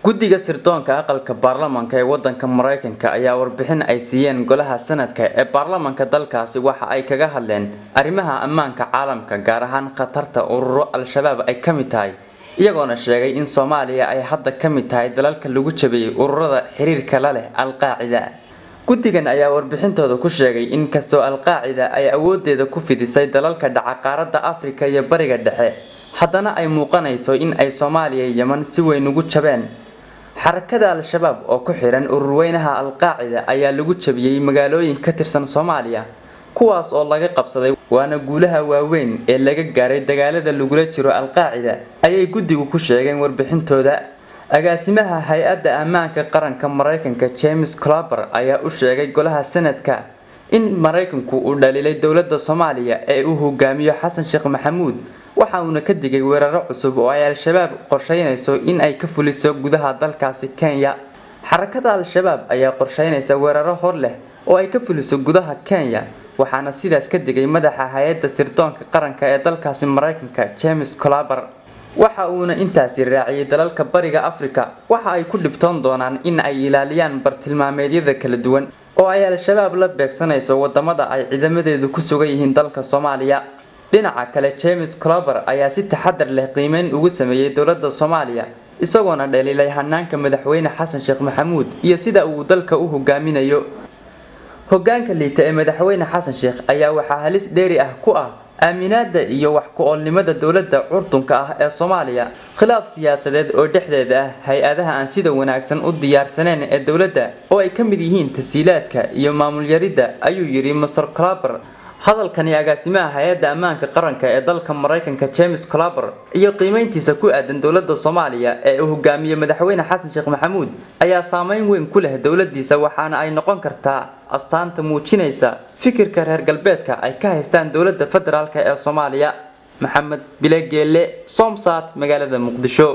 guddiga sirdoonka aqalka baarlamaanka ee wadanka Mareykanka ayaa warbixin ay siiyeen golaha sanadka ee baarlamaanka dalkaasi waxa ay kaga hadleen arrimaha ammaanka caalamka gaar ahaan khatarta ururo al-shabaab ay kamid tahay iyagoona sheegay in Soomaaliya ay hadda kamid tahay dalalka lagu jabiyay ururada xiriirka la leh al-Qaacida. guddigan ayaa warbixintooda ku sheegay in kastoo al-Qaacida ay awoodeeda ku fidisay dalalka dhaca qaaradda Afrika iyo Bariga Dhexe haddana ay muuqanayso in ay Soomaaliya iyo Yemen si weyn ugu jabeen. xarakada al-shabaab oo ku xiran ururweynaha al-Qaacida ayaa lagu jabiyay magaalooyin ka tirsan Soomaaliya kuwaas oo laga qabsaday waana guulaha waaweyn ee laga gaaray dagaalada lagula jiro al-Qaacida ayay guddigu ku sheegeen warbixintooda. agaasimaha hay'adda ammaanka qaranka Mareykanka James Clapper ayaa u sheegay golaha sanadka in Mareykanku uu dhaliilay dawladda Soomaaliya ee uu hogaamiyo Xasan Sheekh Maxamuud waxa uu ka digay weeraro cusub oo ay al-shabaab qorsheynayso in ay ka fuliso gudaha dalkaasi Kenya. xarakada al-shabaab ayaa qorsheynaysa weeraro hor leh oo ay ka fuliso gudaha Kenya waxaana sidaas ka digay madaxa hay'adda sirdoonka qaranka ee dalkaasi Mareykanka James Clapper. waxa uuna intaasi raaciyay dalalka Bariga Afrika waxa ay ku dhibtoon doonaan in ay ilaaliyaan bartilmaameedyada kala duwan oo ay al-shabaab la beegsanayso wadamada ay ciidamadeedu ku sugan yihiin dalka Soomaaliya. dhinaca kale James Clapper ayaa si taxadar leh qiimeyn ugu sameeyay dawladda Soomaaliya isagoona dhaliilay hanaanka madaxweyne Xasan Sheekh Maxamuud iyo sida uu dalka u hogaaminayo. hogaanka liita ee madaxweyne Xasan Sheekh ayaa waxa halis dheeri ah ku ah aaminaadda iyo wax ku oolnimada dawladda curdunka ah ee Soomaaliya. khilaaf siyaasadeed oo dhexdeeda ah hay'adaha aan sida wanaagsan u diyaarsaneen ee dawladda oo ay kamid yihiin tasiilaadka iyo maamul yarida ayuu yiri Mr. Clapper. hadalkani agaasimaha hay'adda ammaanka qaranka ee dalka Mareykanka James Clapper iyo qiimeyntiisa ku aadan dawladda Soomaaliya ee uu hogaamiyo madaxweyne Xasan Sheekh Maxamuud ayaa saameyn weyn ku leh dawladdiisa waxaana ay noqon kartaa astaanta muujinaysa fikirka reer galbeedka ay ka haystaan dawladda federaalka ee Soomaaliya. Maxamed Bilegeele, Somsat, magaalada Muqdisho.